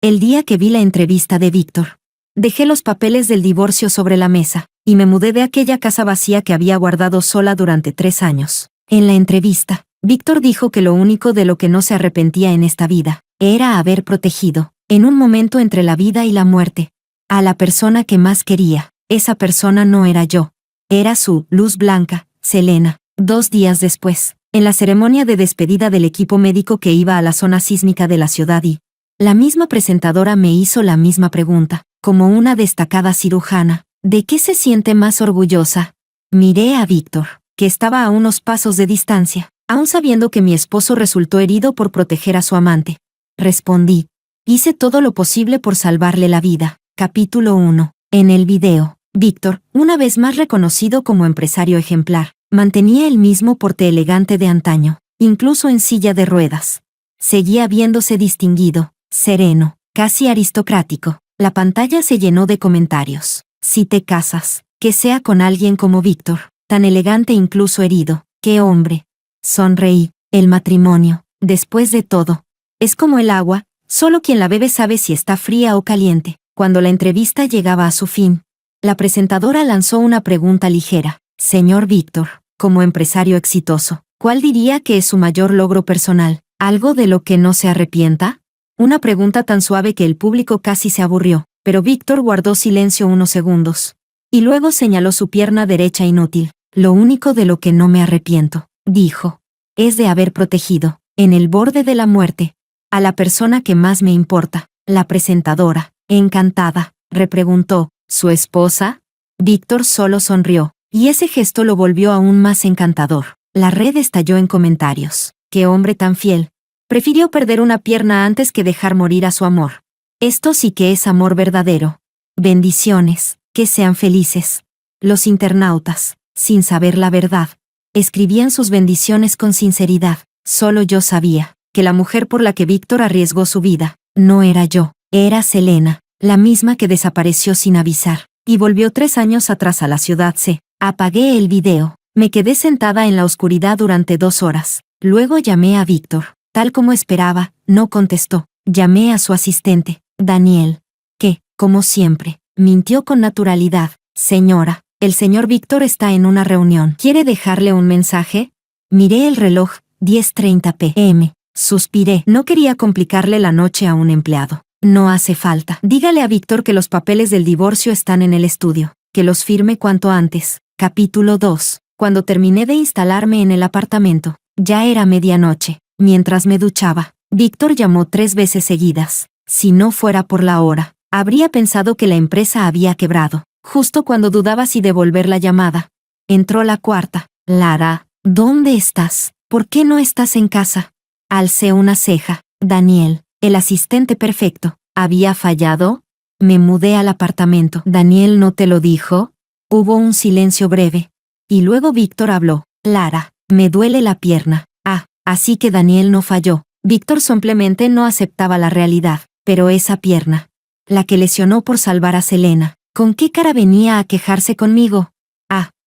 El día que vi la entrevista de Víctor, dejé los papeles del divorcio sobre la mesa, y me mudé de aquella casa vacía que había guardado sola durante 3 años. En la entrevista, Víctor dijo que lo único de lo que no se arrepentía en esta vida, era haber protegido, en un momento entre la vida y la muerte, a la persona que más quería. Esa persona no era yo. Era su luz blanca, Selena. 2 días después, en la ceremonia de despedida del equipo médico que iba a la zona sísmica de la ciudad la misma presentadora me hizo la misma pregunta, como una destacada cirujana. ¿De qué se siente más orgullosa? Miré a Víctor, que estaba a unos pasos de distancia, aún sabiendo que mi esposo resultó herido por proteger a su amante. Respondí. Hice todo lo posible por salvarle la vida. Capítulo 1. En el video, Víctor, una vez más reconocido como empresario ejemplar, mantenía el mismo porte elegante de antaño, incluso en silla de ruedas. Seguía viéndose distinguido, sereno, casi aristocrático. La pantalla se llenó de comentarios. Si te casas, que sea con alguien como Víctor, tan elegante incluso herido. ¡Qué hombre! Sonreí. El matrimonio, después de todo, es como el agua, solo quien la bebe sabe si está fría o caliente. Cuando la entrevista llegaba a su fin, la presentadora lanzó una pregunta ligera. Señor Víctor, como empresario exitoso, ¿cuál diría que es su mayor logro personal? ¿Algo de lo que no se arrepienta? Una pregunta tan suave que el público casi se aburrió, pero Víctor guardó silencio unos segundos. Y luego señaló su pierna derecha inútil. Lo único de lo que no me arrepiento, dijo, es de haber protegido, en el borde de la muerte, a la persona que más me importa. La presentadora, encantada, repreguntó, ¿su esposa? Víctor solo sonrió, y ese gesto lo volvió aún más encantador. La red estalló en comentarios. ¡Qué hombre tan fiel! Prefirió perder una pierna antes que dejar morir a su amor. Esto sí que es amor verdadero. Bendiciones, que sean felices. Los internautas, sin saber la verdad, escribían sus bendiciones con sinceridad. Solo yo sabía que la mujer por la que Víctor arriesgó su vida, no era yo, era Selena, la misma que desapareció sin avisar, y volvió 3 años atrás a la ciudad C. Apagué el video, me quedé sentada en la oscuridad durante 2 horas. Luego llamé a Víctor. Tal como esperaba, no contestó. Llamé a su asistente, Daniel, que, como siempre, mintió con naturalidad. Señora, el señor Víctor está en una reunión. ¿Quiere dejarle un mensaje? Miré el reloj, 10:30 p.m. Suspiré. No quería complicarle la noche a un empleado. No hace falta. Dígale a Víctor que los papeles del divorcio están en el estudio, que los firme cuanto antes. Capítulo 2. Cuando terminé de instalarme en el apartamento, ya era medianoche. Mientras me duchaba, Víctor llamó 3 veces seguidas. Si no fuera por la hora, habría pensado que la empresa había quebrado. Justo cuando dudaba si devolver la llamada, entró la 4ª. Lara, ¿dónde estás? ¿Por qué no estás en casa? Alcé una ceja. Daniel, el asistente perfecto, ¿había fallado? Me mudé al apartamento. ¿Daniel no te lo dijo? Hubo un silencio breve. Y luego Víctor habló. Lara, me duele la pierna. Así que Daniel no falló. Víctor simplemente no aceptaba la realidad. Pero esa pierna, la que lesionó por salvar a Selena, ¿con qué cara venía a quejarse conmigo?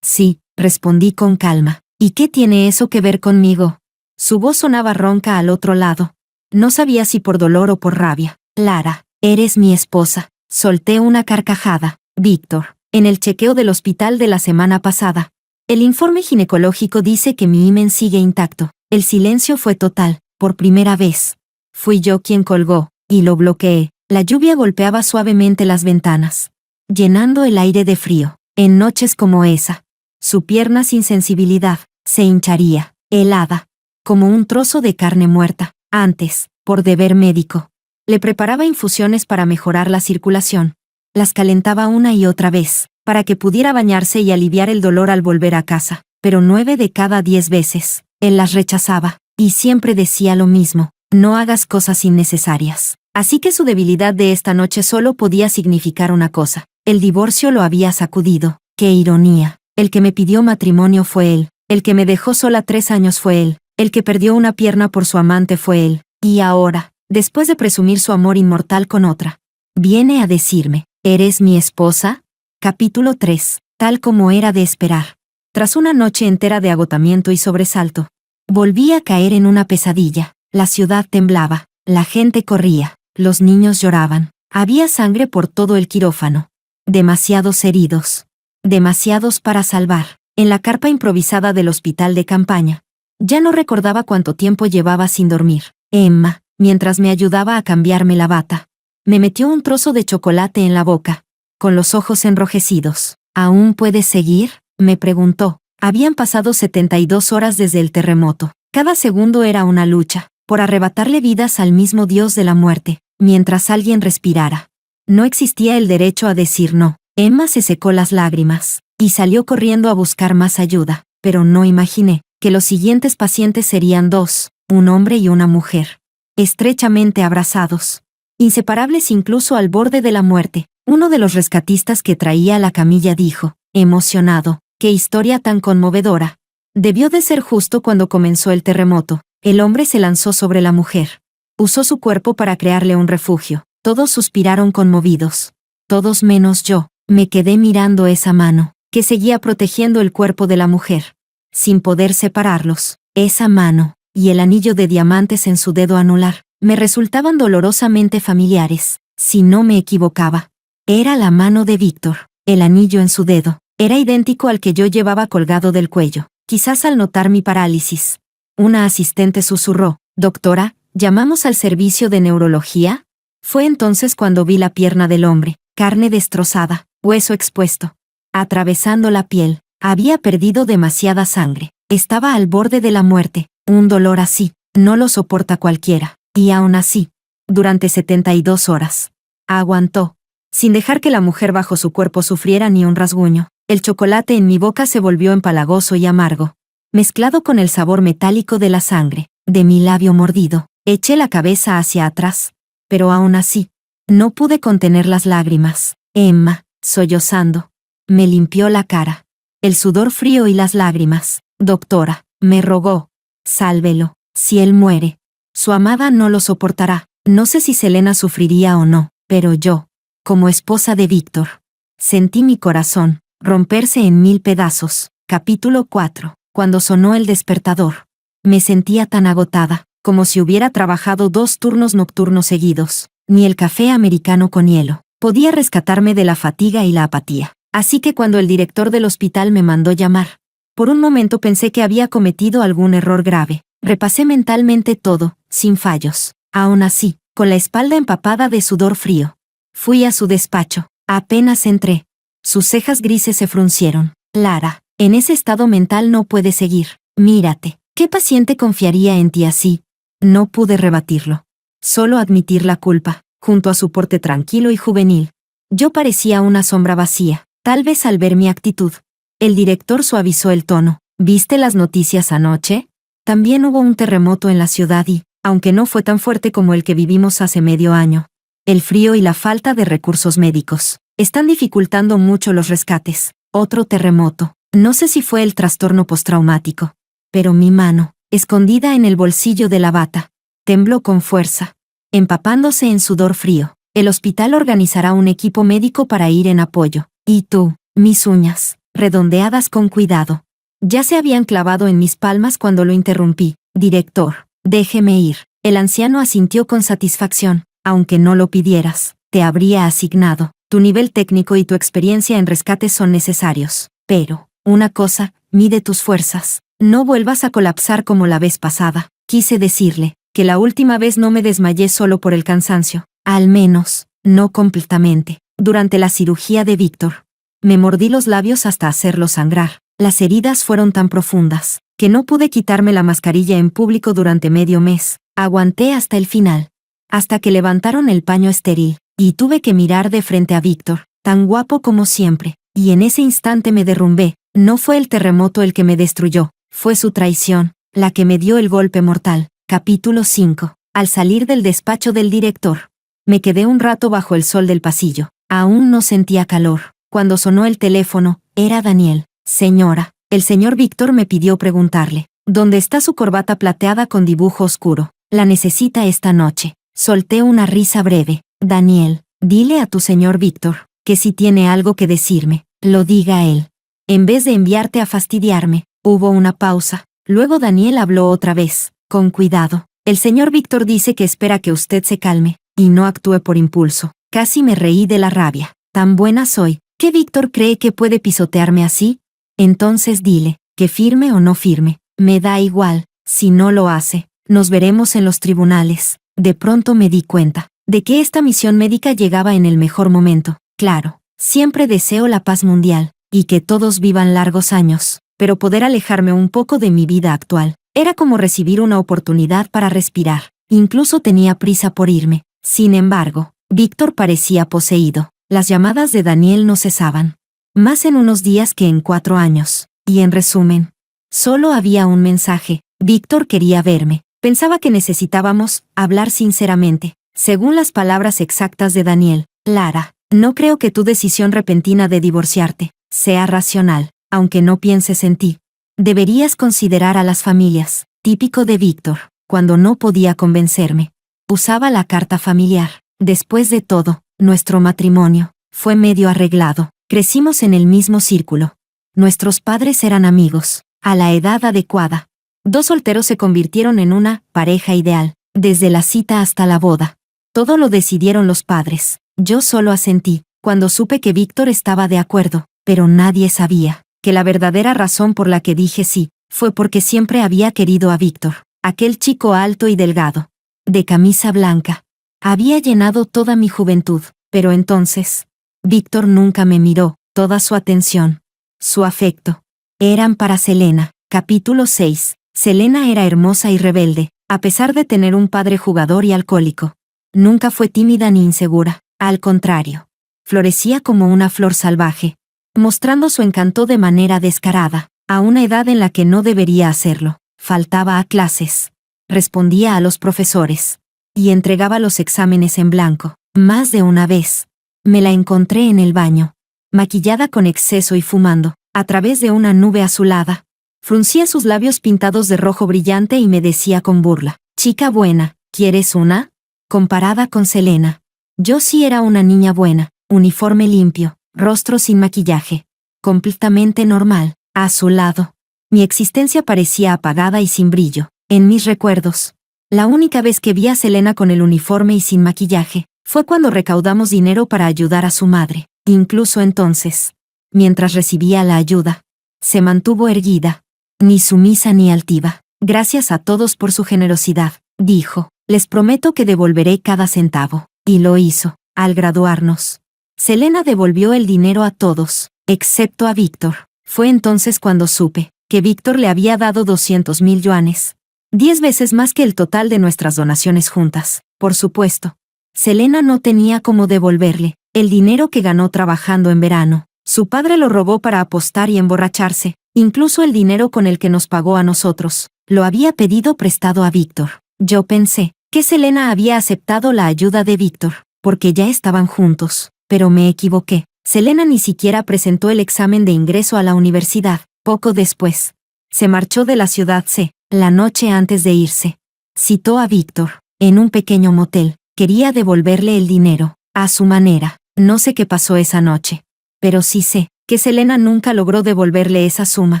Sí, respondí con calma. ¿Y qué tiene eso que ver conmigo? Su voz sonaba ronca al otro lado. No sabía si por dolor o por rabia. Lara, eres mi esposa. Solté una carcajada. Víctor, en el chequeo del hospital de la semana pasada, el informe ginecológico dice que mi himen sigue intacto. El silencio fue total. Por primera vez, fui yo quien colgó, y lo bloqueé. La lluvia golpeaba suavemente las ventanas, llenando el aire de frío. En noches como esa, su pierna sin sensibilidad se hincharía, helada, como un trozo de carne muerta. Antes, por deber médico, le preparaba infusiones para mejorar la circulación. Las calentaba una y otra vez, para que pudiera bañarse y aliviar el dolor al volver a casa. Pero 9 de cada 10 veces, él las rechazaba, y siempre decía lo mismo: no hagas cosas innecesarias. Así que su debilidad de esta noche solo podía significar una cosa: el divorcio lo había sacudido. ¡Qué ironía! El que me pidió matrimonio fue él, el que me dejó sola 3 años fue él, el que perdió una pierna por su amante fue él, y ahora, después de presumir su amor inmortal con otra, viene a decirme: ¿eres mi esposa? Capítulo 3. Tal como era de esperar. Tras una noche entera de agotamiento y sobresalto, volví a caer en una pesadilla. La ciudad temblaba, la gente corría, Los niños lloraban. Había sangre por todo el quirófano. Demasiados heridos. Demasiados para salvar. En la carpa improvisada del hospital de campaña. Ya no recordaba cuánto tiempo llevaba sin dormir. Emma, mientras me ayudaba a cambiarme la bata, me metió un trozo de chocolate en la boca, con los ojos enrojecidos. ¿Aún puedes seguir?, me preguntó. Habían pasado 72 horas desde el terremoto. Cada segundo era una lucha, por arrebatarle vidas al mismo dios de la muerte, mientras alguien respirara. No existía el derecho a decir no. Emma se secó las lágrimas, y salió corriendo a buscar más ayuda, pero no imaginé que los siguientes pacientes serían dos, un hombre y una mujer, estrechamente abrazados, inseparables incluso al borde de la muerte. Uno de los rescatistas que traía la camilla dijo, emocionado, «¡Qué historia tan conmovedora! Debió de ser justo cuando comenzó el terremoto». El hombre se lanzó sobre la mujer. Usó su cuerpo para crearle un refugio. Todos suspiraron conmovidos. Todos menos yo. Me quedé mirando esa mano, que seguía protegiendo el cuerpo de la mujer, sin poder separarlos. Esa mano, y el anillo de diamantes en su dedo anular, me resultaban dolorosamente familiares. Si no me equivocaba, era la mano de Víctor. El anillo en su dedo era idéntico al que yo llevaba colgado del cuello. Quizás al notar mi parálisis, una asistente susurró, «Doctora, ¿llamamos al servicio de neurología?». Fue entonces cuando vi la pierna del hombre, carne destrozada, hueso expuesto, atravesando la piel. Había perdido demasiada sangre. Estaba al borde de la muerte. Un dolor así no lo soporta cualquiera. Y aún así, durante 72 horas, aguantó, sin dejar que la mujer bajo su cuerpo sufriera ni un rasguño. El chocolate en mi boca se volvió empalagoso y amargo, mezclado con el sabor metálico de la sangre, de mi labio mordido. Eché la cabeza hacia atrás, pero aún así, no pude contener las lágrimas. Emma, sollozando, me limpió la cara. El sudor frío y las lágrimas. «Doctora», me rogó, «sálvelo. Si él muere, su amada no lo soportará». No sé si Selena sufriría o no, pero yo, como esposa de Víctor, sentí mi corazón romperse en 1000 pedazos. Capítulo 4. Cuando sonó el despertador, me sentía tan agotada, como si hubiera trabajado 2 turnos nocturnos seguidos. Ni el café americano con hielo podía rescatarme de la fatiga y la apatía. Así que cuando el director del hospital me mandó llamar, por un momento pensé que había cometido algún error grave. Repasé mentalmente todo, sin fallos. Aún así, con la espalda empapada de sudor frío, fui a su despacho. Apenas entré, sus cejas grises se fruncieron. «Lara, en ese estado mental no puedes seguir. Mírate, ¿qué paciente confiaría en ti así?». No pude rebatirlo. Solo admitir la culpa, junto a su porte tranquilo y juvenil. Yo parecía una sombra vacía, tal vez al ver mi actitud. El director suavizó el tono. «¿Viste las noticias anoche? También hubo un terremoto en la ciudad y, aunque no fue tan fuerte como el que vivimos hace medio año, el frío y la falta de recursos médicos están dificultando mucho los rescates». Otro terremoto. No sé si fue el trastorno postraumático, pero mi mano, escondida en el bolsillo de la bata, tembló con fuerza, empapándose en sudor frío. «El hospital organizará un equipo médico para ir en apoyo. Y tú». Mis uñas, redondeadas con cuidado, ya se habían clavado en mis palmas cuando lo interrumpí. «Director, déjeme ir». El anciano asintió con satisfacción. «Aunque no lo pidieras, te habría asignado. Tu nivel técnico y tu experiencia en rescates son necesarios. Pero, una cosa, mide tus fuerzas. No vuelvas a colapsar como la vez pasada». Quise decirle que la última vez no me desmayé solo por el cansancio. Al menos, no completamente. Durante la cirugía de Víctor, me mordí los labios hasta hacerlos sangrar. Las heridas fueron tan profundas que no pude quitarme la mascarilla en público durante medio mes. Aguanté hasta el final, hasta que levantaron el paño estéril, y tuve que mirar de frente a Víctor, tan guapo como siempre, y en ese instante me derrumbé. No fue el terremoto el que me destruyó, fue su traición, la que me dio el golpe mortal. Capítulo 5. Al salir del despacho del director, me quedé un rato bajo el sol del pasillo. Aún no sentía calor. Cuando sonó el teléfono, era Daniel. «Señora, el señor Víctor me pidió preguntarle, ¿dónde está su corbata plateada con dibujo oscuro? La necesita esta noche». Solté una risa breve. «Daniel, dile a tu señor Víctor que si tiene algo que decirme, lo diga él, en vez de enviarte a fastidiarme». Hubo una pausa. Luego Daniel habló otra vez. «Con cuidado. El señor Víctor dice que espera que usted se calme. y no actué por impulso. Casi me reí de la rabia. Tan buena soy, ¿que Víctor cree que puede pisotearme así? Entonces dile, que firme o no firme, me da igual, si no lo hace, nos veremos en los tribunales. De pronto me di cuenta de que esta misión médica llegaba en el mejor momento. Claro, siempre deseo la paz mundial, y que todos vivan largos años, pero poder alejarme un poco de mi vida actual era como recibir una oportunidad para respirar. Incluso tenía prisa por irme. Sin embargo, Víctor parecía poseído. Las llamadas de Daniel no cesaban. Más en unos días que en 4 años. Y en resumen, solo había un mensaje. Víctor quería verme. Pensaba que necesitábamos hablar sinceramente. Según las palabras exactas de Daniel, Lara, no creo que tu decisión repentina de divorciarte sea racional, aunque no pienses en ti. Deberías considerar a las familias. Típico de Víctor, cuando no podía convencerme. Usaba la carta familiar. Después de todo, nuestro matrimonio fue medio arreglado. Crecimos en el mismo círculo. Nuestros padres eran amigos, a la edad adecuada. 2 solteros se convirtieron en una pareja ideal, desde la cita hasta la boda. Todo lo decidieron los padres. Yo solo asentí, cuando supe que Víctor estaba de acuerdo, pero nadie sabía que la verdadera razón por la que dije sí fue porque siempre había querido a Víctor, aquel chico alto y delgado, de camisa blanca. Había llenado toda mi juventud, pero entonces, Víctor nunca me miró. Toda su atención, su afecto, eran para Selena. Capítulo 6. Selena era hermosa y rebelde, a pesar de tener un padre jugador y alcohólico. Nunca fue tímida ni insegura, al contrario. Florecía como una flor salvaje, mostrando su encanto de manera descarada, a una edad en la que no debería hacerlo. Faltaba a clases, respondía a los profesores, y entregaba los exámenes en blanco. Más de una vez, me la encontré en el baño, maquillada con exceso y fumando, a través de una nube azulada. Fruncía sus labios pintados de rojo brillante y me decía con burla, «Chica buena, ¿quieres una?» Comparada con Selena, yo sí era una niña buena, uniforme limpio, rostro sin maquillaje, completamente normal. A su lado, mi existencia parecía apagada y sin brillo. En mis recuerdos, la única vez que vi a Selena con el uniforme y sin maquillaje fue cuando recaudamos dinero para ayudar a su madre. Incluso entonces, mientras recibía la ayuda, se mantuvo erguida, ni sumisa ni altiva. «Gracias a todos por su generosidad», dijo. «Les prometo que devolveré cada centavo». Y lo hizo. Al graduarnos, Selena devolvió el dinero a todos, excepto a Víctor. Fue entonces cuando supe que Víctor le había dado 200,000 yuanes, 10 veces más que el total de nuestras donaciones juntas. Por supuesto, Selena no tenía cómo devolverle el dinero que ganó trabajando en verano. Su padre lo robó para apostar y emborracharse. Incluso el dinero con el que nos pagó a nosotros, lo había pedido prestado a Víctor. Yo pensé que Selena había aceptado la ayuda de Víctor, porque ya estaban juntos, pero me equivoqué. Selena ni siquiera presentó el examen de ingreso a la universidad. Poco después, se marchó de la ciudad C, la noche antes de irse. Citó a Víctor, en un pequeño motel. Quería devolverle el dinero, a su manera. No sé qué pasó esa noche, pero sí sé que Selena nunca logró devolverle esa suma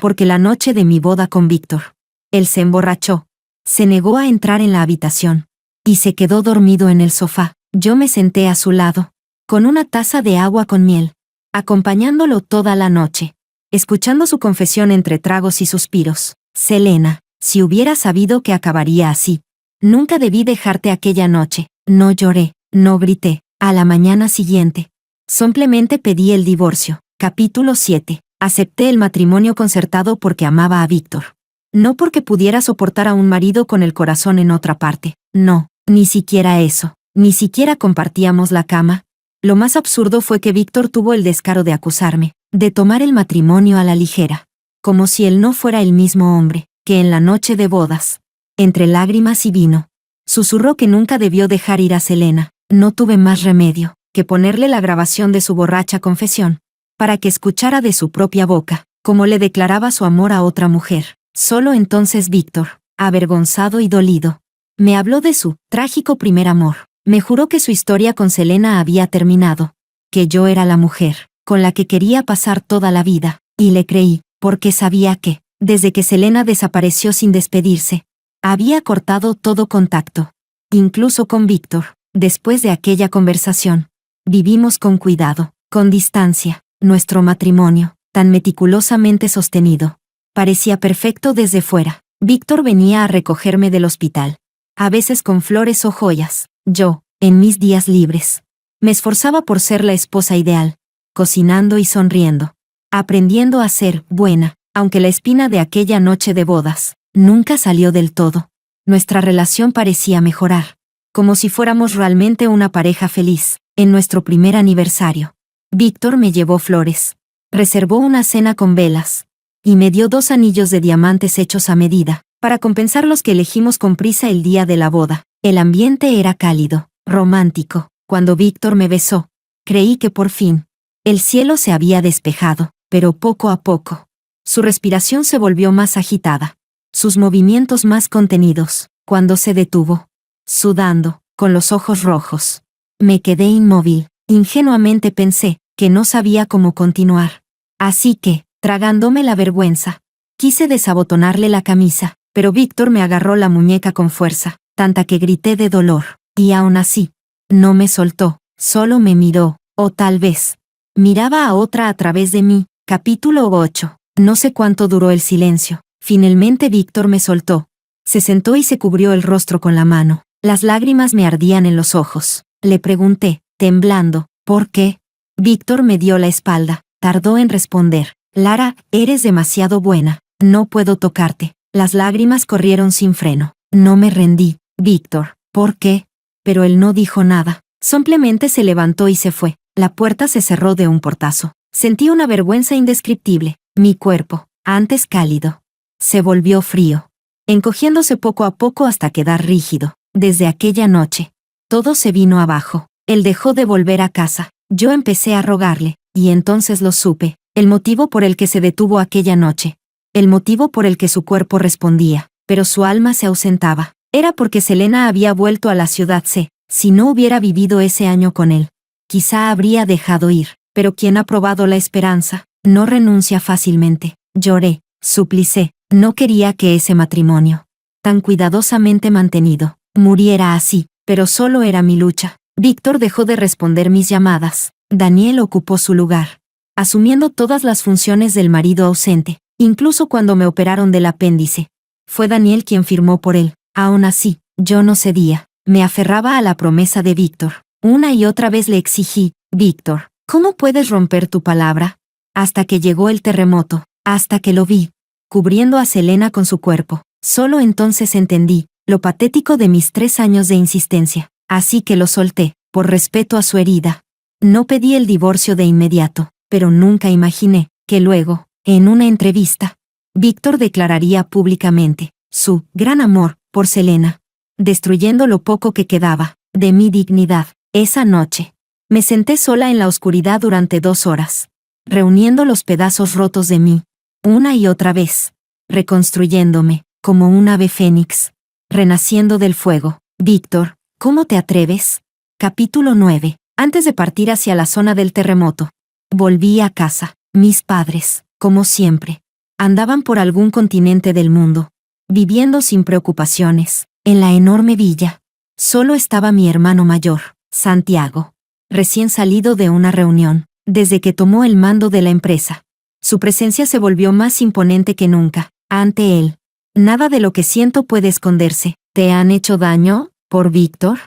porque la noche de mi boda con Víctor, él se emborrachó, se negó a entrar en la habitación, y se quedó dormido en el sofá. Yo me senté a su lado, con una taza de agua con miel, acompañándolo toda la noche, escuchando su confesión entre tragos y suspiros. «Selena, si hubiera sabido que acabaría así, nunca debí dejarte aquella noche». No lloré, no grité. A la mañana siguiente, simplemente pedí el divorcio. Capítulo 7. Acepté el matrimonio concertado porque amaba a Víctor. No porque pudiera soportar a un marido con el corazón en otra parte. No, ni siquiera eso. Ni siquiera compartíamos la cama. Lo más absurdo fue que Víctor tuvo el descaro de acusarme de tomar el matrimonio a la ligera, como si él no fuera el mismo hombre que en la noche de bodas, entre lágrimas y vino, susurró que nunca debió dejar ir a Selena. No tuve más remedio que ponerle la grabación de su borracha confesión, para que escuchara de su propia boca cómo le declaraba su amor a otra mujer. Solo entonces Víctor, avergonzado y dolido, me habló de su trágico primer amor. Me juró que su historia con Selena había terminado, que yo era la mujer con la que quería pasar toda la vida, y le creí, porque sabía que, desde que Selena desapareció sin despedirse, había cortado todo contacto, incluso con Víctor. Después de aquella conversación, vivimos con cuidado, con distancia. Nuestro matrimonio, tan meticulosamente sostenido, parecía perfecto desde fuera. Víctor venía a recogerme del hospital, a veces con flores o joyas. Yo, en mis días libres, me esforzaba por ser la esposa ideal, cocinando y sonriendo, aprendiendo a ser buena, aunque la espina de aquella noche de bodas nunca salió del todo. Nuestra relación parecía mejorar, como si fuéramos realmente una pareja feliz. En nuestro primer aniversario, Víctor me llevó flores, reservó una cena con velas, y me dio 2 anillos de diamantes hechos a medida, para compensar los que elegimos con prisa el día de la boda. El ambiente era cálido, romántico. Cuando Víctor me besó, creí que por fin, el cielo se había despejado, pero poco a poco, su respiración se volvió más agitada, sus movimientos más contenidos. Cuando se detuvo, sudando, con los ojos rojos, me quedé inmóvil. Ingenuamente pensé que no sabía cómo continuar. Así que, tragándome la vergüenza, quise desabotonarle la camisa, pero Víctor me agarró la muñeca con fuerza, tanta que grité de dolor, y aún así, no me soltó, solo me miró, o tal vez, miraba a otra a través de mí. Capítulo 8. No sé cuánto duró el silencio. Finalmente Víctor me soltó. Se sentó y se cubrió el rostro con la mano. Las lágrimas me ardían en los ojos. Le pregunté, temblando, ¿por qué? Víctor me dio la espalda. Tardó en responder. Lara, eres demasiado buena. No puedo tocarte. Las lágrimas corrieron sin freno. No me rendí. Víctor, ¿por qué? Pero él no dijo nada. Simplemente se levantó y se fue. La puerta se cerró de un portazo. Sentí una vergüenza indescriptible. Mi cuerpo, antes cálido, se volvió frío, encogiéndose poco a poco hasta quedar rígido. Desde aquella noche, todo se vino abajo. Él dejó de volver a casa. Yo empecé a rogarle, y entonces lo supe, el motivo por el que se detuvo aquella noche, el motivo por el que su cuerpo respondía, pero su alma se ausentaba. Era porque Selena había vuelto a la ciudad C. Si no hubiera vivido ese año con él, quizá habría dejado ir, pero quien ha probado la esperanza, no renuncia fácilmente. Lloré, suplicé, no quería que ese matrimonio, tan cuidadosamente mantenido, muriera así, pero solo era mi lucha. Víctor dejó de responder mis llamadas. Daniel ocupó su lugar, asumiendo todas las funciones del marido ausente, incluso cuando me operaron del apéndice. Fue Daniel quien firmó por él. Aún así, yo no cedía. Me aferraba a la promesa de Víctor. Una y otra vez le exigí, Víctor, ¿cómo puedes romper tu palabra? Hasta que llegó el terremoto, hasta que lo vi, cubriendo a Selena con su cuerpo. Solo entonces entendí lo patético de mis 3 años de insistencia. Así que lo solté, por respeto a su herida. No pedí el divorcio de inmediato, pero nunca imaginé que luego, en una entrevista, Víctor declararía públicamente su gran amor por Selena, destruyendo lo poco que quedaba de mi dignidad. Esa noche, me senté sola en la oscuridad durante 2 horas, reuniendo los pedazos rotos de mí, una y otra vez, reconstruyéndome, como un ave fénix, renaciendo del fuego. Víctor, ¿cómo te atreves? Capítulo 9. Antes de partir hacia la zona del terremoto, volví a casa. Mis padres, como siempre, andaban por algún continente del mundo, viviendo sin preocupaciones. En la enorme villa, solo estaba mi hermano mayor, Santiago, recién salido de una reunión. Desde que tomó el mando de la empresa, su presencia se volvió más imponente que nunca. Ante él, nada de lo que siento puede esconderse. ¿Te han hecho daño, por Víctor?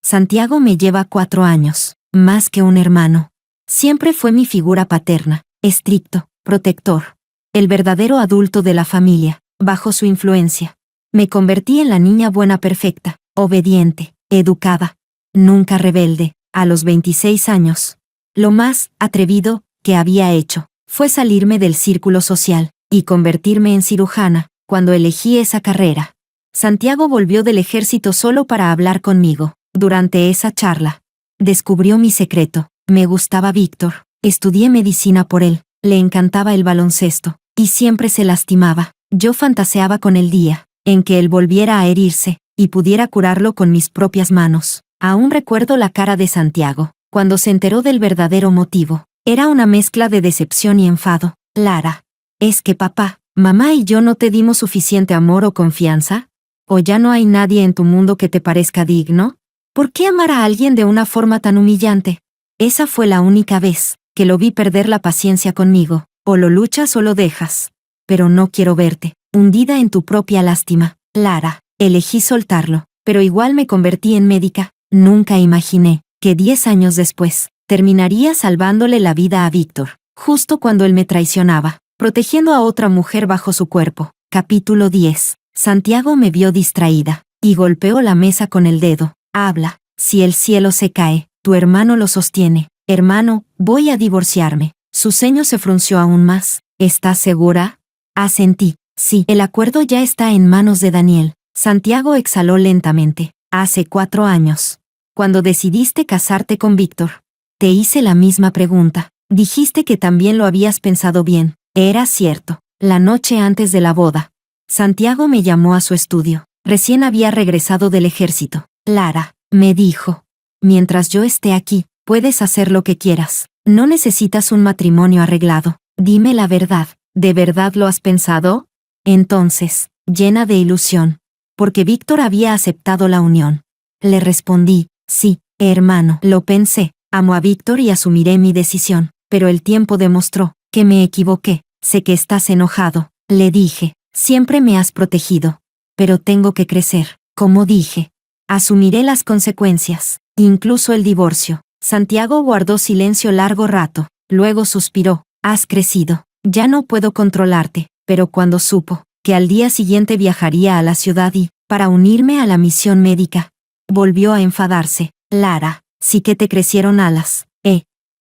Santiago me lleva 4 años, más que un hermano. Siempre fue mi figura paterna, estricto, protector, el verdadero adulto de la familia. Bajo su influencia, me convertí en la niña buena perfecta, obediente, educada, nunca rebelde. A los 26 años, lo más atrevido que había hecho fue salirme del círculo social y convertirme en cirujana. Cuando elegí esa carrera, Santiago volvió del ejército solo para hablar conmigo. Durante esa charla, descubrió mi secreto. Me gustaba Víctor, estudié medicina por él, le encantaba el baloncesto, y siempre se lastimaba. Yo fantaseaba con el día en que él volviera a herirse y pudiera curarlo con mis propias manos. Aún recuerdo la cara de Santiago cuando se enteró del verdadero motivo. Era una mezcla de decepción y enfado. Lara, ¿es que papá, mamá y yo no te dimos suficiente amor o confianza? ¿O ya no hay nadie en tu mundo que te parezca digno? ¿Por qué amar a alguien de una forma tan humillante? Esa fue la única vez que lo vi perder la paciencia conmigo. O lo luchas o lo dejas. Pero no quiero verte hundida en tu propia lástima, Lara. Elegí soltarlo, pero igual me convertí en médica. Nunca imaginé que 10 años después terminaría salvándole la vida a Víctor, justo cuando él me traicionaba, protegiendo a otra mujer bajo su cuerpo. Capítulo 10. Santiago me vio distraída y golpeó la mesa con el dedo. Habla. Si el cielo se cae, tu hermano lo sostiene. Hermano, voy a divorciarme. Su ceño se frunció aún más. ¿Estás segura? Asentí. Sí, el acuerdo ya está en manos de Daniel. Santiago exhaló lentamente. Hace 4 años. Cuando decidiste casarte con Víctor. Te hice la misma pregunta. Dijiste que también lo habías pensado bien. Era cierto. La noche antes de la boda. Santiago me llamó a su estudio. Recién había regresado del ejército. Lara, me dijo. Mientras yo esté aquí, puedes hacer lo que quieras. No necesitas un matrimonio arreglado. Dime la verdad. ¿De verdad lo has pensado? Entonces, llena de ilusión. Porque Víctor había aceptado la unión. Le respondí, sí, hermano, lo pensé. Amo a Víctor y asumiré mi decisión. Pero el tiempo demostró que me equivoqué. Sé que estás enojado. Le dije, siempre me has protegido. Pero tengo que crecer. Como dije, asumiré las consecuencias, incluso el divorcio. Santiago guardó silencio largo rato. Luego suspiró. Has crecido. Ya no puedo controlarte. Pero cuando supo que al día siguiente viajaría a la ciudad y, para unirme a la misión médica, volvió a enfadarse. Lara, sí que te crecieron alas.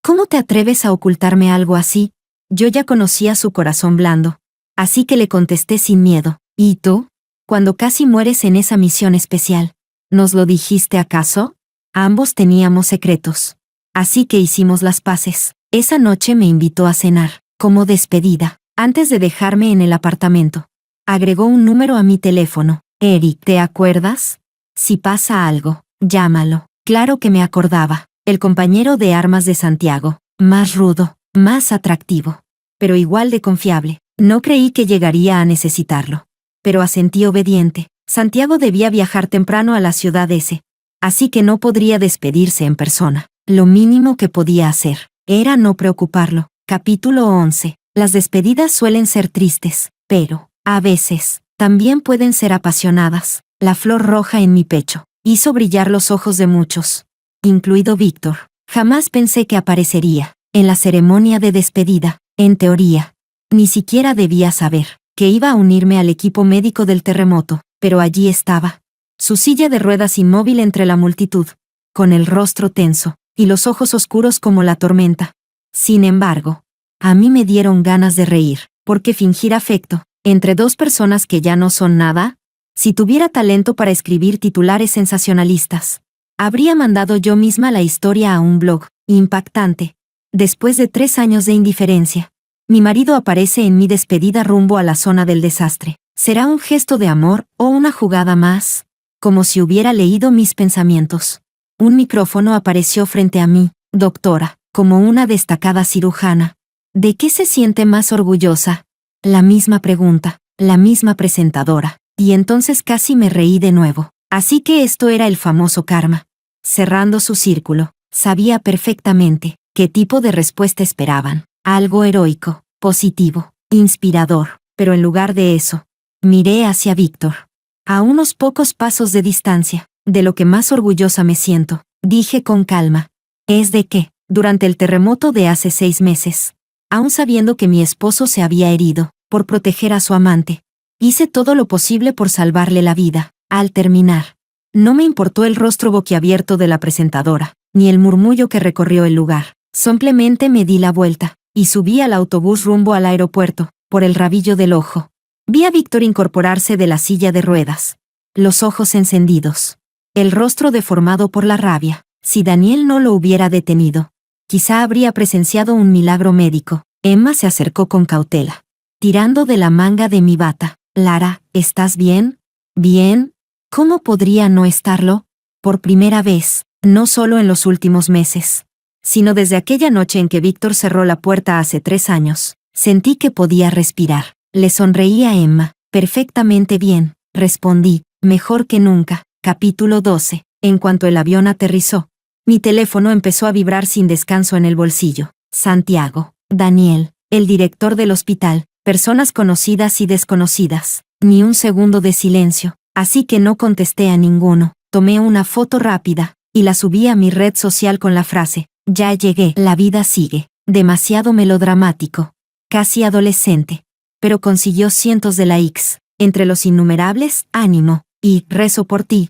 ¿Cómo te atreves a ocultarme algo así? Yo ya conocía su corazón blando. Así que le contesté sin miedo. ¿Y tú? Cuando casi mueres en esa misión especial, ¿nos lo dijiste acaso? Ambos teníamos secretos. Así que hicimos las paces. Esa noche me invitó a cenar, como despedida, antes de dejarme en el apartamento. Agregó un número a mi teléfono. Eric, ¿te acuerdas? Si pasa algo, llámalo. Claro que me acordaba. El compañero de armas de Santiago. Más rudo, más atractivo. Pero igual de confiable. No creí que llegaría a necesitarlo. Pero asentí obediente. Santiago debía viajar temprano a la ciudad S. Así que no podría despedirse en persona. Lo mínimo que podía hacer era no preocuparlo. Capítulo 11. Las despedidas suelen ser tristes, pero, a veces, también pueden ser apasionadas. La flor roja en mi pecho hizo brillar los ojos de muchos, incluido Víctor. Jamás pensé que aparecería en la ceremonia de despedida. En teoría, ni siquiera debía saber que iba a unirme al equipo médico del terremoto, pero allí estaba. Su silla de ruedas inmóvil entre la multitud, con el rostro tenso y los ojos oscuros como la tormenta. Sin embargo, a mí me dieron ganas de reír, porque fingir afecto entre dos personas que ya no son nada. Si tuviera talento para escribir titulares sensacionalistas, habría mandado yo misma la historia a un blog. Impactante. Después de 3 años de indiferencia, mi marido aparece en mi despedida rumbo a la zona del desastre. ¿Será un gesto de amor o una jugada más? Como si hubiera leído mis pensamientos. Un micrófono apareció frente a mí. Doctora, como una destacada cirujana. ¿De qué se siente más orgullosa? La misma pregunta, la misma presentadora. Y entonces casi me reí de nuevo. Así que esto era el famoso karma. Cerrando su círculo, sabía perfectamente qué tipo de respuesta esperaban. Algo heroico, positivo, inspirador. Pero en lugar de eso, miré hacia Víctor. A unos pocos pasos de distancia, de lo que más orgullosa me siento, dije con calma. Es de que, durante el terremoto de hace 6 meses, aún sabiendo que mi esposo se había herido, por proteger a su amante, hice todo lo posible por salvarle la vida. Al terminar, no me importó el rostro boquiabierto de la presentadora, ni el murmullo que recorrió el lugar. Simplemente me di la vuelta, y subí al autobús rumbo al aeropuerto, por el rabillo del ojo. Vi a Víctor incorporarse de la silla de ruedas, los ojos encendidos, el rostro deformado por la rabia. Si Daniel no lo hubiera detenido, quizá habría presenciado un milagro médico. Emma se acercó con cautela, tirando de la manga de mi bata. Lara, ¿estás bien? ¿Bien? ¿Cómo podría no estarlo? Por primera vez, no solo en los últimos meses, sino desde aquella noche en que Víctor cerró la puerta hace 3 años, sentí que podía respirar. Le sonreí a Emma. Perfectamente bien, respondí, mejor que nunca. Capítulo 12. En cuanto el avión aterrizó, mi teléfono empezó a vibrar sin descanso en el bolsillo. Santiago, Daniel, el director del hospital, personas conocidas y desconocidas. Ni un segundo de silencio, así que no contesté a ninguno. Tomé una foto rápida y la subí a mi red social con la frase: ya llegué, la vida sigue. Demasiado melodramático, casi adolescente, pero consiguió cientos de likes. Entre los innumerables, ánimo y rezo por ti.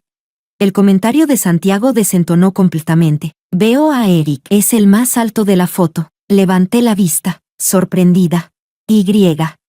El comentario de Santiago desentonó completamente. Veo a Eric, es el más alto de la foto. Levanté la vista, sorprendida.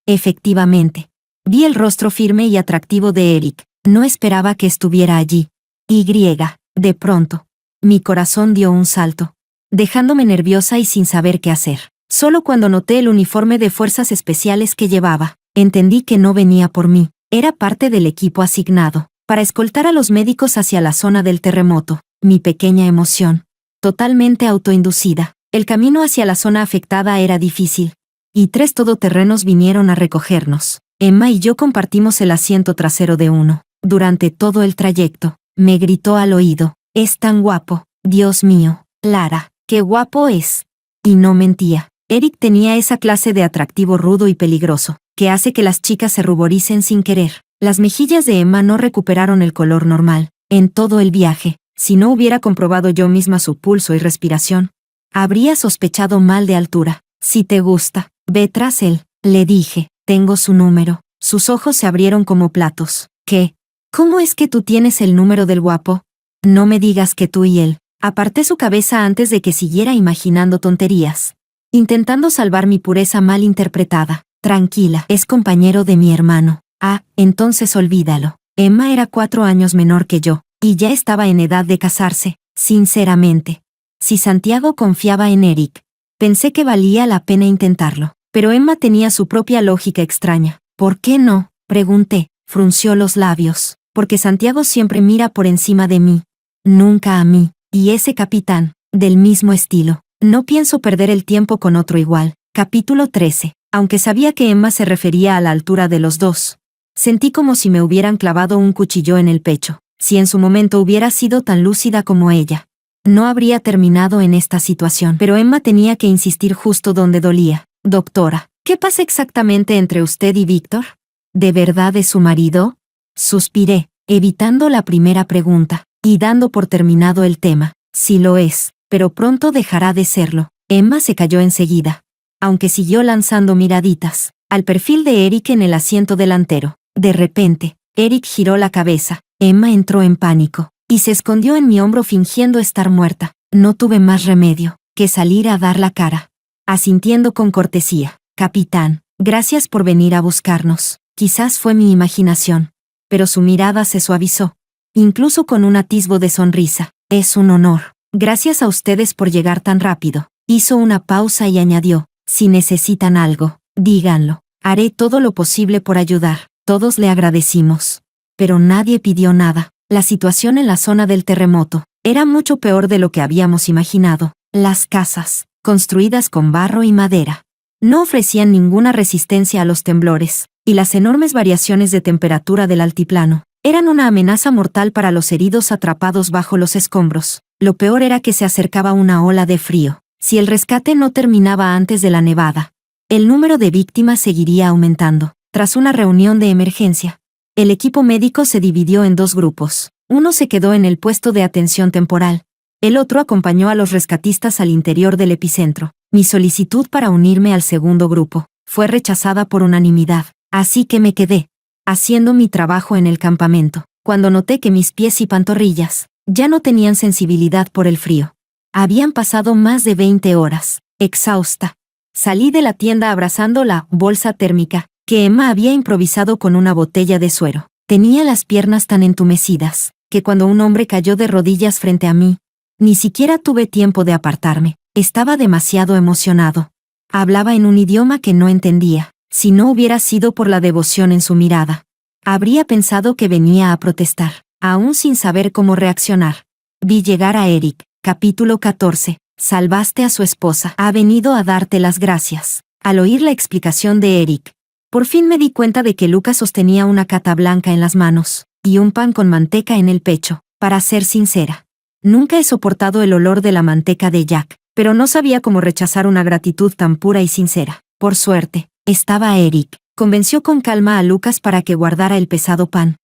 Efectivamente. Vi el rostro firme y atractivo de Eric. No esperaba que estuviera allí. De pronto, mi corazón dio un salto, dejándome nerviosa y sin saber qué hacer. Solo cuando noté el uniforme de fuerzas especiales que llevaba, entendí que no venía por mí. Era parte del equipo asignado para escoltar a los médicos hacia la zona del terremoto. Mi pequeña emoción, totalmente autoinducida. El camino hacia la zona afectada era difícil, y 3 todoterrenos vinieron a recogernos. Emma y yo compartimos el asiento trasero de uno. Durante todo el trayecto, me gritó al oído: es tan guapo, Dios mío, Lara, qué guapo es. Y no mentía. Eric tenía esa clase de atractivo rudo y peligroso, que hace que las chicas se ruboricen sin querer. Las mejillas de Emma no recuperaron el color normal en todo el viaje. Si no hubiera comprobado yo misma su pulso y respiración, habría sospechado mal de altura. Si te gusta, ve tras él, le dije. Tengo su número. Sus ojos se abrieron como platos. ¿Qué? ¿Cómo es que tú tienes el número del guapo? No me digas que tú y él. Aparté su cabeza antes de que siguiera imaginando tonterías, intentando salvar mi pureza mal interpretada. Tranquila, es compañero de mi hermano. Ah, entonces olvídalo. Emma era 4 años menor que yo, y ya estaba en edad de casarse. Sinceramente, si Santiago confiaba en Eric, pensé que valía la pena intentarlo. Pero Emma tenía su propia lógica extraña. ¿Por qué no?, pregunté. Frunció los labios. Porque Santiago siempre mira por encima de mí. Nunca a mí. Y ese capitán, del mismo estilo. No pienso perder el tiempo con otro igual. Capítulo 13. Aunque sabía que Emma se refería a la altura de los dos, sentí como si me hubieran clavado un cuchillo en el pecho. Si en su momento hubiera sido tan lúcida como ella, no habría terminado en esta situación. Pero Emma tenía que insistir justo donde dolía. Doctora, ¿qué pasa exactamente entre usted y Víctor? ¿De verdad es su marido? Suspiré, evitando la primera pregunta, y dando por terminado el tema. Sí lo es, pero pronto dejará de serlo. Emma se calló enseguida, aunque siguió lanzando miraditas al perfil de Eric en el asiento delantero. De repente, Eric giró la cabeza. Emma entró en pánico, y se escondió en mi hombro fingiendo estar muerta. No tuve más remedio que salir a dar la cara, asintiendo con cortesía. Capitán, gracias por venir a buscarnos. Quizás fue mi imaginación, pero su mirada se suavizó, incluso con un atisbo de sonrisa. Es un honor. Gracias a ustedes por llegar tan rápido. Hizo una pausa y añadió: si necesitan algo, díganlo. Haré todo lo posible por ayudar. Todos le agradecimos. Pero nadie pidió nada. La situación en la zona del terremoto era mucho peor de lo que habíamos imaginado. Las casas, construidas con barro y madera, no ofrecían ninguna resistencia a los temblores, y las enormes variaciones de temperatura del altiplano eran una amenaza mortal para los heridos atrapados bajo los escombros. Lo peor era que se acercaba una ola de frío. Si el rescate no terminaba antes de la nevada, el número de víctimas seguiría aumentando. Tras una reunión de emergencia, el equipo médico se dividió en 2 grupos. Uno se quedó en el puesto de atención temporal. El otro acompañó a los rescatistas al interior del epicentro. Mi solicitud para unirme al segundo grupo fue rechazada por unanimidad, así que me quedé, haciendo mi trabajo en el campamento. Cuando noté que mis pies y pantorrillas ya no tenían sensibilidad por el frío. Habían pasado más de 20 horas. Exhausta, salí de la tienda abrazando la bolsa térmica que Emma había improvisado con una botella de suero. Tenía las piernas tan entumecidas que cuando un hombre cayó de rodillas frente a mí, ni siquiera tuve tiempo de apartarme. Estaba demasiado emocionado. Hablaba en un idioma que no entendía. Si no hubiera sido por la devoción en su mirada, habría pensado que venía a protestar, aún sin saber cómo reaccionar. Vi llegar a Eric. Capítulo 14. Salvaste a su esposa. Ha venido a darte las gracias. Al oír la explicación de Eric, por fin me di cuenta de que Lucas sostenía una cata blanca en las manos y un pan con manteca en el pecho. Para ser sincera. Nunca he soportado el olor de la manteca de Jack, pero no sabía cómo rechazar una gratitud tan pura y sincera. Por suerte, estaba Eric. Convenció con calma a Lucas para que guardara el pesado pan.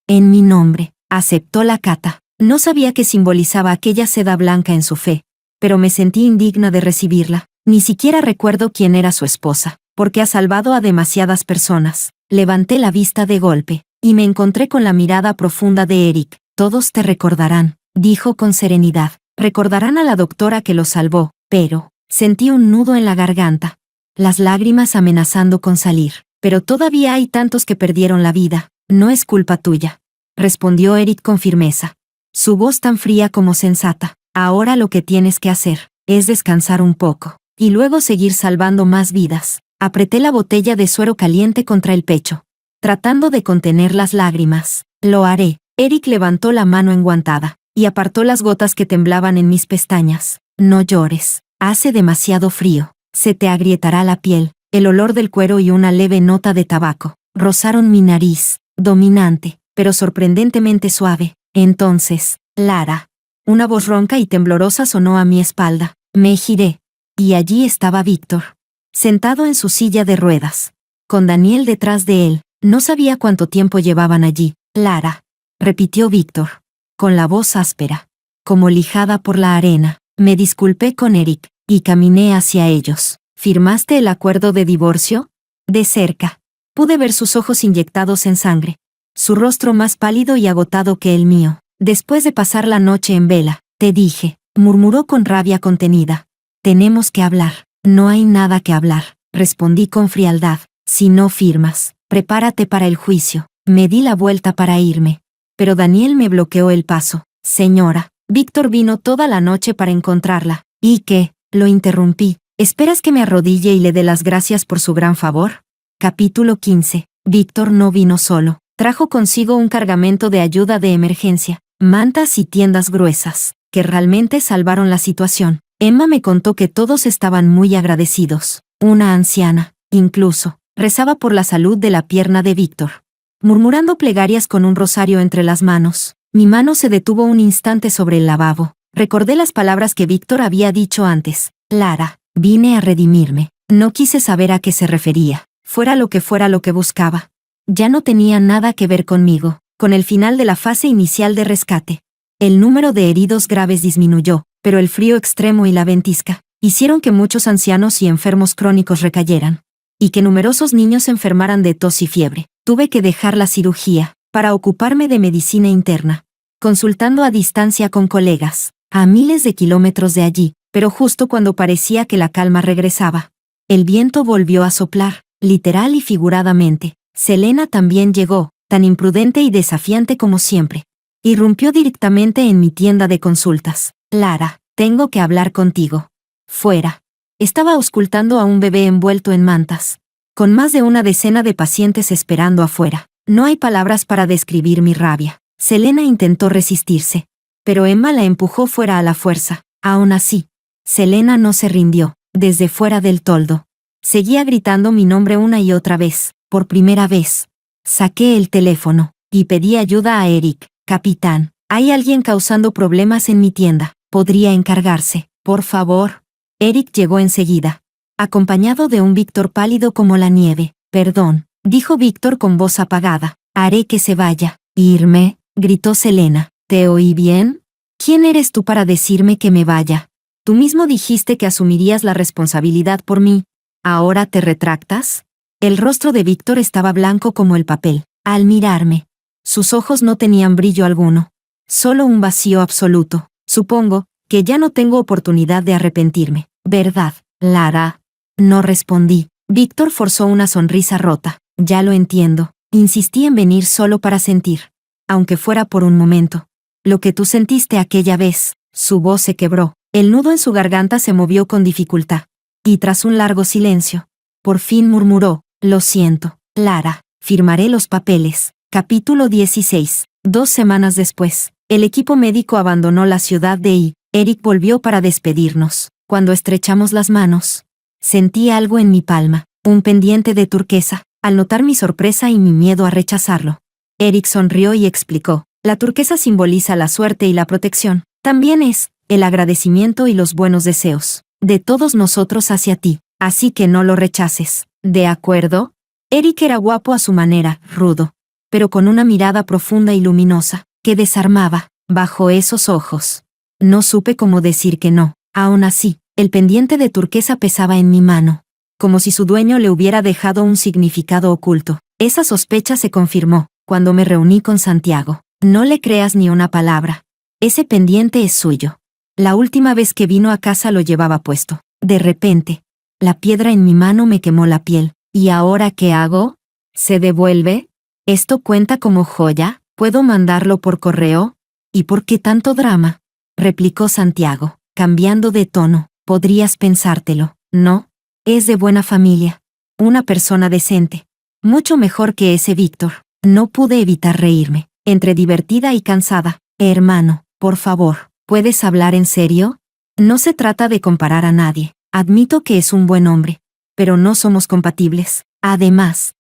En mi nombre, aceptó la cata. No sabía qué simbolizaba aquella seda blanca en su fe, pero me sentí indigna de recibirla. Ni siquiera recuerdo quién era su esposa, porque ha salvado a demasiadas personas. Levanté la vista de golpe, y me encontré con la mirada profunda de Eric. Todos te recordarán, dijo con serenidad. Recordarán a la doctora que los salvó, pero sentí un nudo en la garganta. Las lágrimas amenazando con salir. Pero todavía hay tantos que perdieron la vida. No es culpa tuya, respondió Eric con firmeza. Su voz tan fría como sensata. Ahora lo que tienes que hacer es descansar un poco, y luego seguir salvando más vidas. Apreté la botella de suero caliente contra el pecho, tratando de contener las lágrimas. Lo haré. Eric levantó la mano enguantada, y apartó las gotas que temblaban en mis pestañas. No llores. Hace demasiado frío. Se te agrietará la piel. El olor del cuero y una leve nota de tabaco rozaron mi nariz, dominante, pero sorprendentemente suave. Entonces, Lara. Una voz ronca y temblorosa sonó a mi espalda. Me giré. Y allí estaba Víctor, sentado en su silla de ruedas, con Daniel detrás de él. No sabía cuánto tiempo llevaban allí. Lara, repitió Víctor, con la voz áspera, como lijada por la arena. Me disculpé con Eric, y caminé hacia ellos. ¿Firmaste el acuerdo de divorcio? De cerca. Pude ver sus ojos inyectados en sangre, su rostro más pálido y agotado que el mío. Después de pasar la noche en vela, te dije, murmuró con rabia contenida. Tenemos que hablar. No hay nada que hablar, respondí con frialdad. Si no firmas, prepárate para el juicio. Me di la vuelta para irme, pero Daniel me bloqueó el paso. Señora, Víctor vino toda la noche para encontrarla. ¿Y qué? Lo interrumpí. ¿Esperas que me arrodille y le dé las gracias por su gran favor? Capítulo 15. Víctor no vino solo. Trajo consigo un cargamento de ayuda de emergencia, mantas y tiendas gruesas, que realmente salvaron la situación. Emma me contó que todos estaban muy agradecidos. Una anciana, incluso, rezaba por la salud de la pierna de Víctor, murmurando plegarias con un rosario entre las manos. Mi mano se detuvo un instante sobre el lavabo. Recordé las palabras que Víctor había dicho antes. Lara, vine a redimirme. No quise saber a qué se refería. Fuera lo que buscaba. Ya no tenía nada que ver conmigo, con el final de la fase inicial de rescate. El número de heridos graves disminuyó, pero el frío extremo y la ventisca hicieron que muchos ancianos y enfermos crónicos recayeran, y que numerosos niños se enfermaran de tos y fiebre. Tuve que dejar la cirugía para ocuparme de medicina interna, consultando a distancia con colegas, a miles de kilómetros de allí, pero justo cuando parecía que la calma regresaba, el viento volvió a soplar, literal y figuradamente. Selena también llegó, tan imprudente y desafiante como siempre. Irrumpió directamente en mi tienda de consultas. Lara, tengo que hablar contigo. Fuera. Estaba auscultando a un bebé envuelto en mantas, con más de una decena de pacientes esperando afuera. No hay palabras para describir mi rabia. Selena intentó resistirse, pero Emma la empujó fuera a la fuerza. Aún así, Selena no se rindió. Desde fuera del toldo, seguía gritando mi nombre una y otra vez. Por primera vez, saqué el teléfono y pedí ayuda a Eric. Capitán, hay alguien causando problemas en mi tienda. ¿Podría encargarse, por favor? Eric llegó enseguida, acompañado de un Víctor pálido como la nieve. Perdón, dijo Víctor con voz apagada. Haré que se vaya. ¿Irme? Gritó Selena. ¿Te oí bien? ¿Quién eres tú para decirme que me vaya? Tú mismo dijiste que asumirías la responsabilidad por mí. ¿Ahora te retractas? El rostro de Víctor estaba blanco como el papel. Al mirarme, sus ojos no tenían brillo alguno, solo un vacío absoluto. Supongo que ya no tengo oportunidad de arrepentirme, ¿verdad, Lara? No respondí. Víctor forzó una sonrisa rota. Ya lo entiendo. Insistí en venir solo para sentir, aunque fuera por un momento, lo que tú sentiste aquella vez. Su voz se quebró. El nudo en su garganta se movió con dificultad. Y tras un largo silencio, por fin murmuró. Lo siento, Lara, firmaré los papeles. Capítulo 16. 2 semanas después, el equipo médico abandonó la ciudad de I. Eric volvió para despedirnos. Cuando estrechamos las manos, sentí algo en mi palma, un pendiente de turquesa, al notar mi sorpresa y mi miedo a rechazarlo. Eric sonrió y explicó. La turquesa simboliza la suerte y la protección. También es el agradecimiento y los buenos deseos de todos nosotros hacia ti, así que no lo rechaces. ¿De acuerdo? Eric era guapo a su manera, rudo, pero con una mirada profunda y luminosa, que desarmaba, bajo esos ojos. No supe cómo decir que no. Aún así, el pendiente de turquesa pesaba en mi mano, como si su dueño le hubiera dejado un significado oculto. Esa sospecha se confirmó cuando me reuní con Santiago. No le creas ni una palabra. Ese pendiente es suyo. La última vez que vino a casa lo llevaba puesto. De repente, la piedra en mi mano me quemó la piel. ¿Y ahora qué hago? ¿Se devuelve? ¿Esto cuenta como joya? ¿Puedo mandarlo por correo? ¿Y por qué tanto drama? Replicó Santiago, cambiando de tono. Podrías pensártelo, ¿no? Es de buena familia. Una persona decente. Mucho mejor que ese Víctor. No pude evitar reírme, entre divertida y cansada. Hermano, por favor, ¿puedes hablar en serio? No se trata de comparar a nadie. Admito que es un buen hombre, pero no somos compatibles. Además,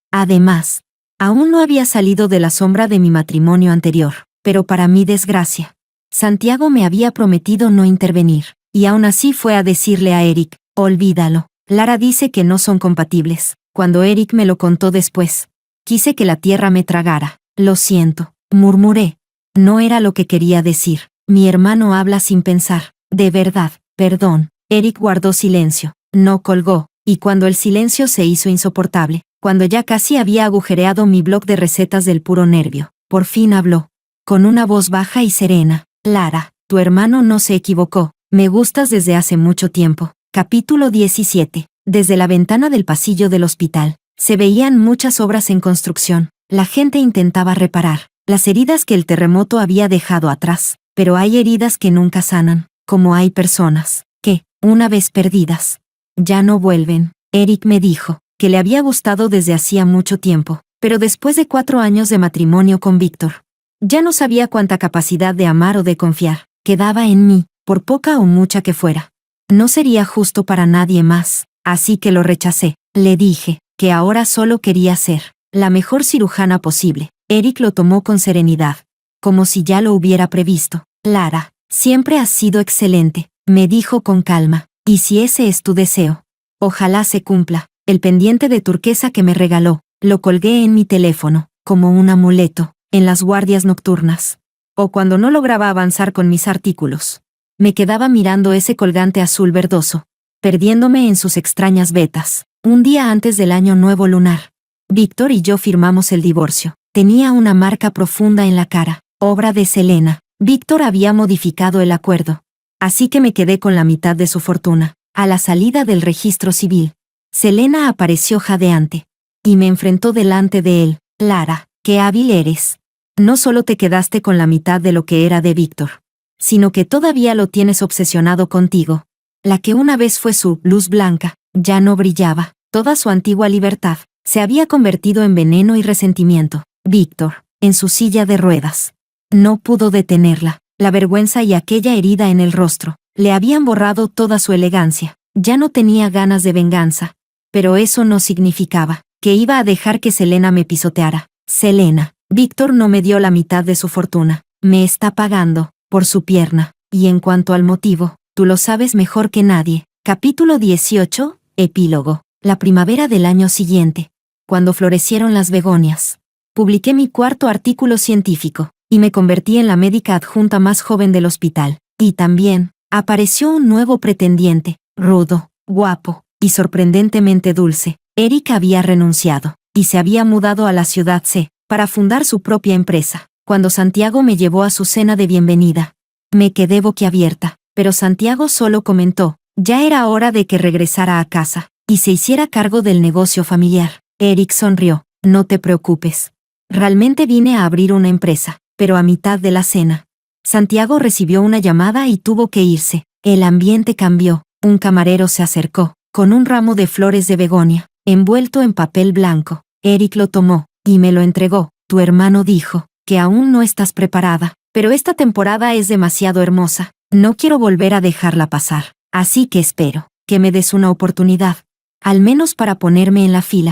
aún no había salido de la sombra de mi matrimonio anterior, pero para mi desgracia, Santiago me había prometido no intervenir, y aún así fue a decirle a Eric, olvídalo. Lara dice que no son compatibles. Cuando Eric me lo contó después, quise que la tierra me tragara. Lo siento, murmuré. No era lo que quería decir. Mi hermano habla sin pensar. De verdad, perdón. Eric guardó silencio. No colgó, y cuando el silencio se hizo insoportable, cuando ya casi había agujereado mi blog de recetas del puro nervio, por fin habló, con una voz baja y serena. Lara, tu hermano no se equivocó. Me gustas desde hace mucho tiempo. Capítulo 17. Desde la ventana del pasillo del hospital, se veían muchas obras en construcción. La gente intentaba reparar las heridas que el terremoto había dejado atrás, pero hay heridas que nunca sanan, como hay personas que, una vez perdidas, ya no vuelven. Eric me dijo que le había gustado desde hacía mucho tiempo, pero después de 4 años de matrimonio con Víctor, ya no sabía cuánta capacidad de amar o de confiar quedaba en mí, por poca o mucha que fuera. No sería justo para nadie más, así que lo rechacé. Le dije que ahora solo quería ser la mejor cirujana posible. Eric lo tomó con serenidad, como si ya lo hubiera previsto. Lara, siempre has sido excelente, me dijo con calma, y si ese es tu deseo, ojalá se cumpla. El pendiente de turquesa que me regaló, lo colgué en mi teléfono, como un amuleto, en las guardias nocturnas, o cuando no lograba avanzar con mis artículos. Me quedaba mirando ese colgante azul verdoso, perdiéndome en sus extrañas vetas. Un día antes del año nuevo lunar, Víctor y yo firmamos el divorcio. Tenía una marca profunda en la cara, obra de Selena. Víctor había modificado el acuerdo, así que me quedé con la mitad de su fortuna. A la salida del registro civil, Selena apareció jadeante, y me enfrentó delante de él. Lara, qué hábil eres. No solo te quedaste con la mitad de lo que era de Víctor, sino que todavía lo tienes obsesionado contigo. La que una vez fue su luz blanca, ya no brillaba. Toda su antigua libertad se había convertido en veneno y resentimiento. Víctor, en su silla de ruedas, no pudo detenerla. La vergüenza y aquella herida en el rostro le habían borrado toda su elegancia. Ya no tenía ganas de venganza, pero eso no significaba que iba a dejar que Selena me pisoteara. Selena, Víctor no me dio la mitad de su fortuna. Me está pagando por su pierna. Y en cuanto al motivo, tú lo sabes mejor que nadie. Capítulo 18. Epílogo. La primavera del año siguiente, cuando florecieron las begonias, publiqué mi 4º artículo científico, y me convertí en la médica adjunta más joven del hospital. Y también, apareció un nuevo pretendiente, rudo, guapo, y sorprendentemente dulce. Eric había renunciado, y se había mudado a la ciudad C, para fundar su propia empresa. Cuando Santiago me llevó a su cena de bienvenida, me quedé boquiabierta, pero Santiago solo comentó, ya era hora de que regresara a casa, y se hiciera cargo del negocio familiar. Eric sonrió, no te preocupes. Realmente vine a abrir una empresa, pero a mitad de la cena, Santiago recibió una llamada y tuvo que irse. El ambiente cambió. Un camarero se acercó, con un ramo de flores de begonia, envuelto en papel blanco. Eric lo tomó, y me lo entregó. Tu hermano dijo que aún no estás preparada, pero esta temporada es demasiado hermosa. No quiero volver a dejarla pasar, así que espero que me des una oportunidad, al menos para ponerme en la fila.